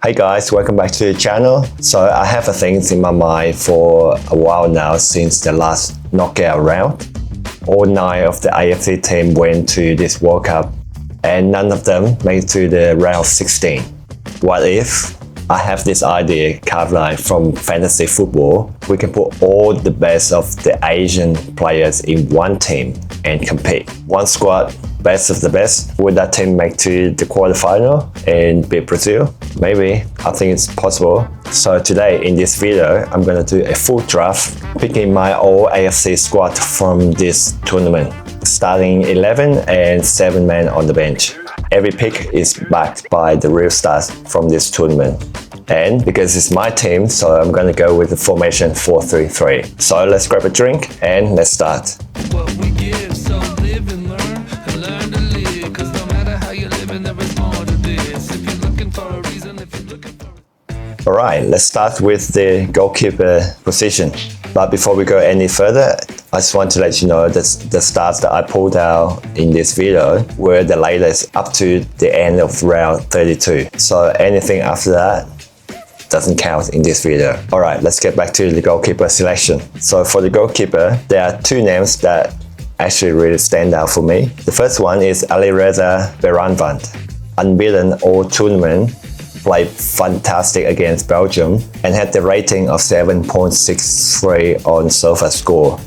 Hey guys, welcome back to the channel. So I have a things in my mind for a while now since the last knockout round. All 9 of the AFC team went to this World Cup and none of them made it to the round 16. What if I have this idea carved like from fantasy football? We can put all the best of the Asian players in one team and compete. One squad, best of the best. Would that team make to the quarterfinal and beat Brazil? Maybe. I think it's possible. So today in this video, I'm gonna do a full draft, picking my all AFC squad from this tournament, starting 11 and 7 men on the bench. Every pick is backed by the real stars from this tournament. And because it's my team, so I'm gonna go with the formation 4-3-3. So let's grab a drink and let's start. Alright, let's start with the goalkeeper position. But before we go any further, I just want to let you know that the starts that I pulled out in this video were the latest up to the end of round 32. So anything after that doesn't count in this video. Alright, let's get back to the goalkeeper selection. So for the goalkeeper, there are 2 names that actually really stand out for me. The first one is Alireza Beiranvand. Unbeaten all tournament, played fantastic against Belgium and had the rating of 7.63 on Sofascore,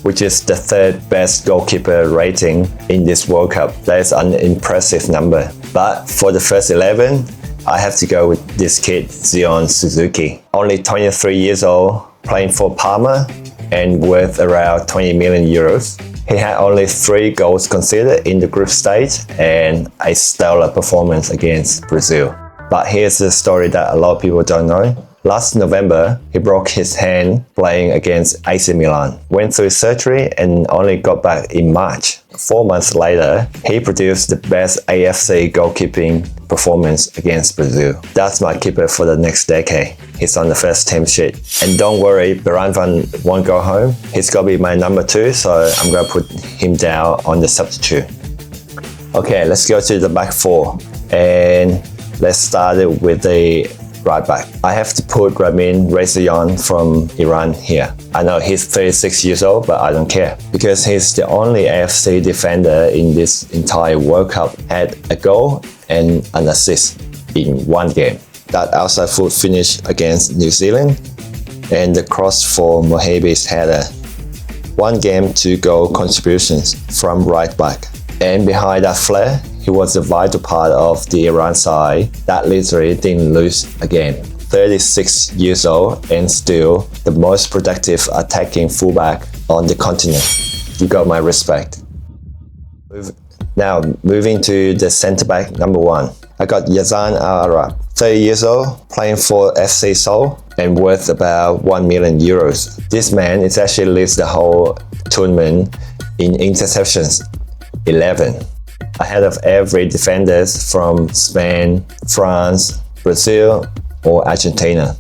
which is the 3rd best goalkeeper rating in this World Cup. That is an impressive number. But for the first 11, I have to go with this kid, Zion Suzuki. Only 23 years old, playing for Parma and worth around 20 million euros. He had only 3 goals conceded in the group stage and a stellar performance against Brazil. But here's the story that a lot of people don't know. Last November, he broke his hand playing against AC Milan, went through surgery and only got back in March. 4 months later, he produced the best AFC goalkeeping performance against Brazil. That's my keeper for the next decade. He's on the first team sheet. And don't worry, Beiranvand won't go home. He's gonna be my number 2, so I'm gonna put him down on the substitute. Okay, let's go to the back 4. And let's start it with the right back. I have to put Yazan from Iran here. I know he's 36 years old, but I don't care because he's the only AFC defender in this entire World Cup had a goal and an assist in one game. That outside foot finish against New Zealand and the cross for Mohabi's header. 1 game, 2 goal contributions from right back. And behind that flair, he was a vital part of the Iran side that literally didn't lose again. 36 years old and still the most productive attacking fullback on the continent. You got my respect. Now moving to the centre back number 1. I got Yazan, 30 years old, playing for FC Seoul and worth about 1 million euros. This man is actually leads the whole tournament in interceptions, 11. Ahead of every defenders from Spain, France, Brazil or Argentina.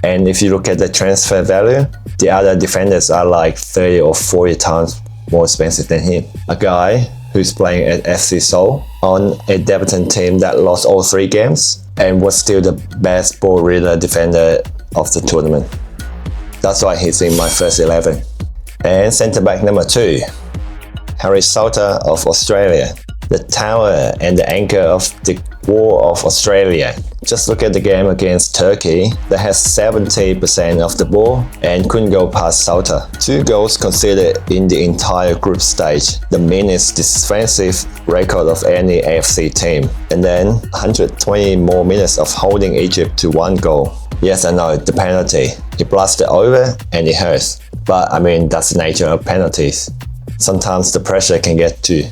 And if you look at the transfer value, the other defenders are like 30 or 40 times more expensive than him. A guy who's playing at FC Seoul on a debutant team that lost all 3 games and was still the best ball reader defender of the tournament. That's why he's in my first 11. And centre back number 2, Harry Souttar of Australia. The tower and the anchor of the War of Australia. Just look at the game against Turkey that has 70% of the ball and couldn't go past Souttar. 2 goals conceded in the entire group stage, the meanest defensive record of any AFC team. And then 120 more minutes of holding Egypt to 1 goal. Yes, I know, the penalty. He blasted over and it hurts. But I mean, that's the nature of penalties. Sometimes the pressure can get to you.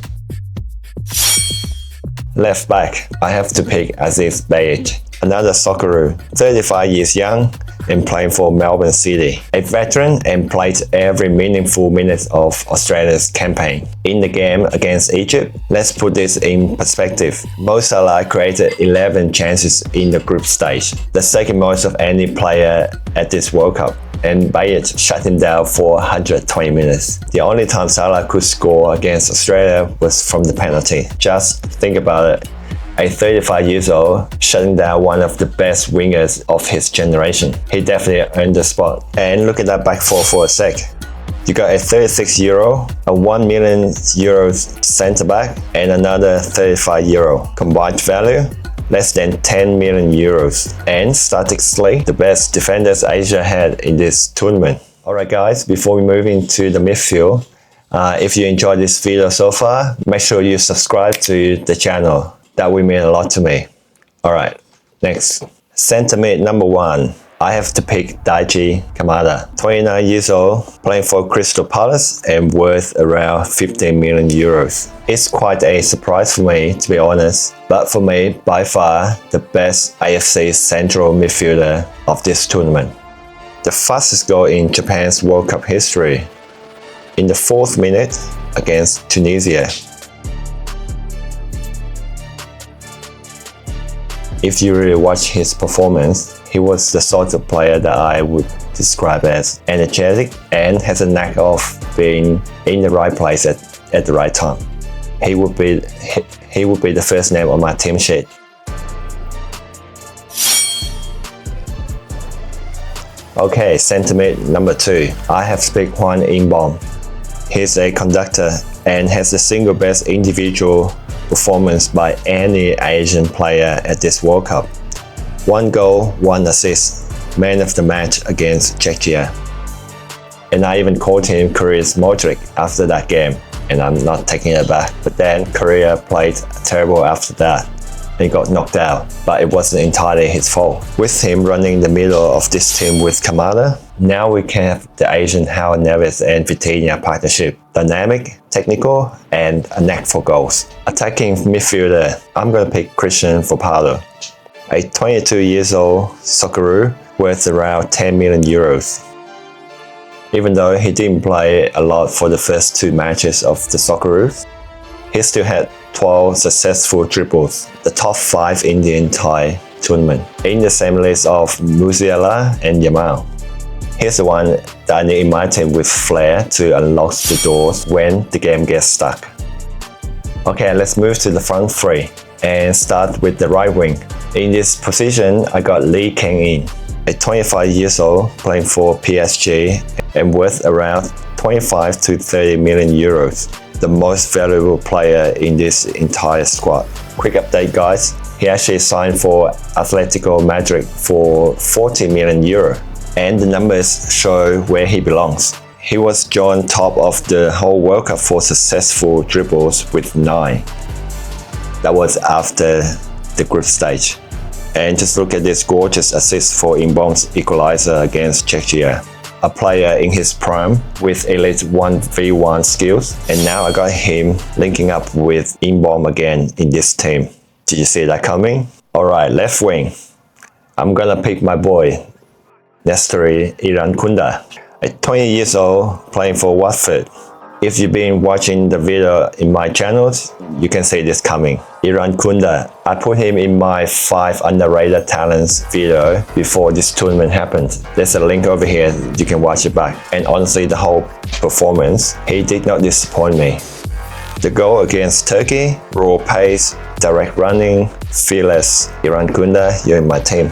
Left back, I have to pick Aziz Bayich, another Socceroos, 35 years young and playing for Melbourne City. A veteran and played every meaningful minute of Australia's campaign. In the game against Egypt, let's put this in perspective. Mo Salah created 11 chances in the group stage, the second most of any player at this World Cup. And Bayern shut him down for 120 minutes. The only time Salah could score against Australia was from the penalty. Just think about it. A 35 years old, shutting down one of the best wingers of his generation. He definitely earned the spot. And look at that back four for a sec. You got a 36-year-old, a 1 million euros centre back, and another 35-year-old. Combined value, less than 10 million euros. And statistically, the best defenders Asia had in this tournament. Alright guys, before we move into the midfield, if you enjoyed this video so far, make sure you subscribe to the channel. That will mean a lot to me. Alright, next. Centre mid number 1. I have to pick Daichi Kamada. 29 years old, playing for Crystal Palace and worth around 15 million euros. It's quite a surprise for me, to be honest. But for me, by far, the best AFC central midfielder of this tournament. The fastest goal in Japan's World Cup history. In the 4th minute against Tunisia. If you really watch his performance, he was the sort of player that I would describe as energetic and has a knack of being in the right place at the right time. He would be the first name on my team sheet. Okay, centre mid number 2. I have to pick Hwang In-beom. He's a conductor and has the single best individual performance by any Asian player at this World Cup. 1 goal, 1 assist, man of the match against Czechia. And I even called him Korea's Modric after that game, and I'm not taking it back. But then Korea played terrible after that. He got knocked out, but it wasn't entirely his fault. With him running the middle of this team with Kamada, now we can have the Asian Howard Neves and Vitinha partnership. Dynamic, technical, and a knack for goals. Attacking midfielder, I'm gonna pick Cristian Volpato. A 22 years old Socceroos worth around 10 million euros. Even though he didn't play a lot for the first 2 matches of the Socceroos, he still had 12 successful dribbles, the top 5 in the entire tournament, in the same list of Musiala and Yamal. Here's the one that I need in my team with flair to unlock the doors when the game gets stuck. Okay, let's move to the front 3 and start with the right wing. In this position, I got Kang-in, a 25 years old playing for PSG and worth around 25 to 30 million euros. The most valuable player in this entire squad. Quick update guys, he actually signed for Atletico Madrid for 40 million euro, and the numbers show where he belongs. He was joined top of the whole World Cup for successful dribbles with 9. That was after the group stage. And just look at this gorgeous assist for In-beom's equalizer against Czechia. A player in his prime with elite 1v1 skills, and now I got him linking up with In-beom again in this team. Did you see that coming? Alright, left wing. I'm gonna pick my boy, Nestori Irankunda, a 20 years old playing for Watford. If you've been watching the video in my channels, you can see this coming. Irankunda, I put him in my 5 underrated talents video before this tournament happened. There's a link over here, you can watch it back. And honestly, the whole performance, he did not disappoint me. The goal against Turkey, raw pace, direct running, fearless. Irankunda, you're in my team.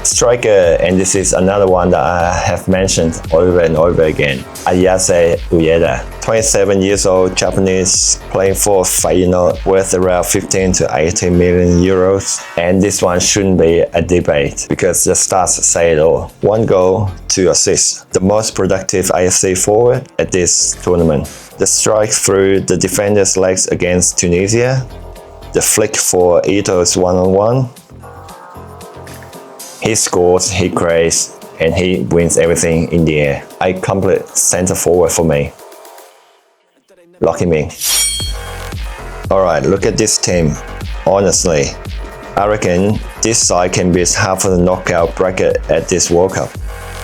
Striker, and this is another one that I have mentioned over and over again, Ayase Ueda. 27 years old Japanese playing for Feyenoord, worth around 15 to 18 million euros. And this one shouldn't be a debate because the stats say it all. 1 goal, 2 assists. The most productive AFC forward at this tournament. The strike through the defender's legs against Tunisia. The flick for Ito's one-on-one. He scores, he creates, and he wins everything in the air. A complete center forward for me. Lock him in. Alright, look at this team. Honestly, I reckon this side can beat half of the knockout bracket at this World Cup.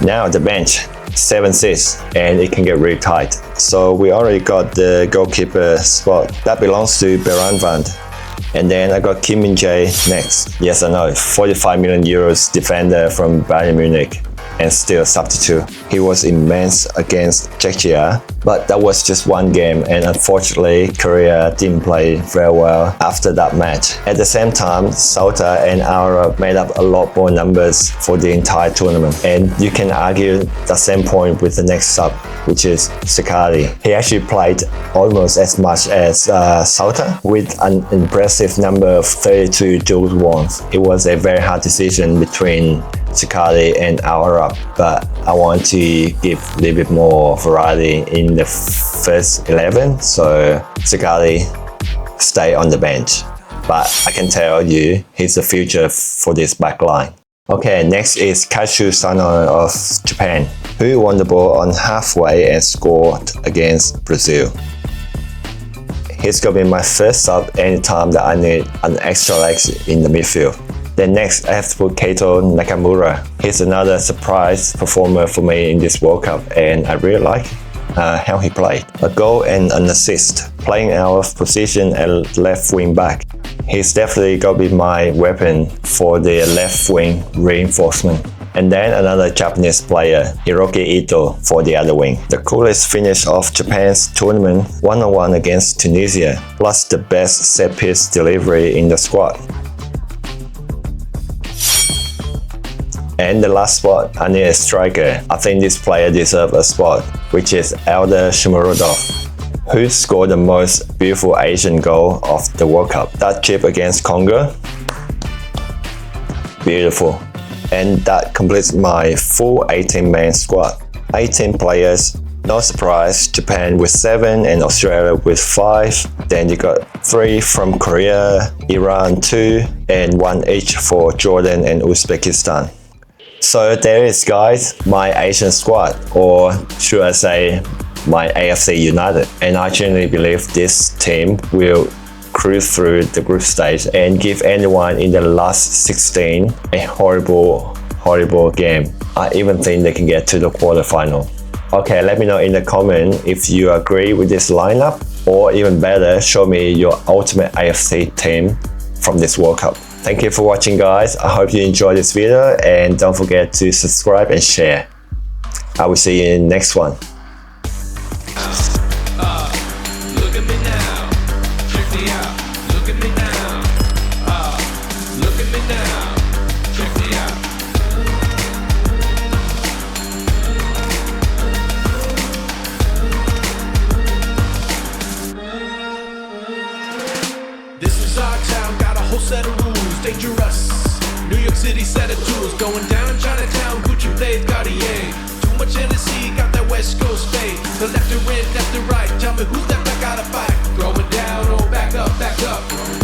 Now the bench, 7 assists, and it can get really tight. So we already got the goalkeeper spot. That belongs to Beiranvand. And then I got Kim Min-jae next. Yes, I know, 45 million euros defender from Bayern Munich and still substitute. He was immense against Czechia But that was just one game, and unfortunately Korea didn't play very well after that match. At the same time, Souttar and Aura made up a lot more numbers for the entire tournament, and you can argue the same point with the next sub, which is Suzuki. He actually played almost as much as Souttar with an impressive number of 32 dual ones. It was a very hard decision between Suzuki and Aura, but I want to give a little bit more variety in the first 11, so Suzuki stay on the bench. But I can tell you, he's the future for this back line. Okay, next is Kaishu Sano of Japan, who won the ball on halfway and scored against Brazil. He's gonna be my first sub anytime that I need an extra legs in the midfield. Then next, I have to put Kato Nakamura. He's another surprise performer for me in this World Cup, and I really like how he played. A goal and an assist, playing out of position at left wing back. He's definitely gonna be my weapon for the left wing reinforcement. And then another Japanese player, Hiroki Ito, for the other wing. The coolest finish of Japan's tournament, 1-on-1 against Tunisia, plus the best set-piece delivery in the squad. And the last spot, I need a striker. I think this player deserves a spot, which is Elder Shomurodov, who scored the most beautiful Asian goal of the World Cup. That chip against Congo, beautiful. And that completes my full 18-man squad. 18 players, no surprise, Japan with 7 and Australia with 5. Then you got 3 from Korea, Iran 2, and 1 each for Jordan and Uzbekistan. So there is, guys, my Asian squad, or should I say my AFC United. And I genuinely believe this team will cruise through the group stage and give anyone in the last 16 a horrible game. I even think they can get to the quarterfinal. Okay, let me know in the comment if you agree with this lineup, or even better, show me your ultimate AFC team from this World Cup. Thank you for watching, guys. I hope you enjoyed this video, and don't forget to subscribe and share. I will see you in the next one. Socceroos, dangerous. New York City set of tools. Going down Chinatown, Gucci blade, Cartier. Too much Hennessy, got that West Coast fade. The left to right, left to right. Tell me who's that back out of fight? Going down, oh back up, back up.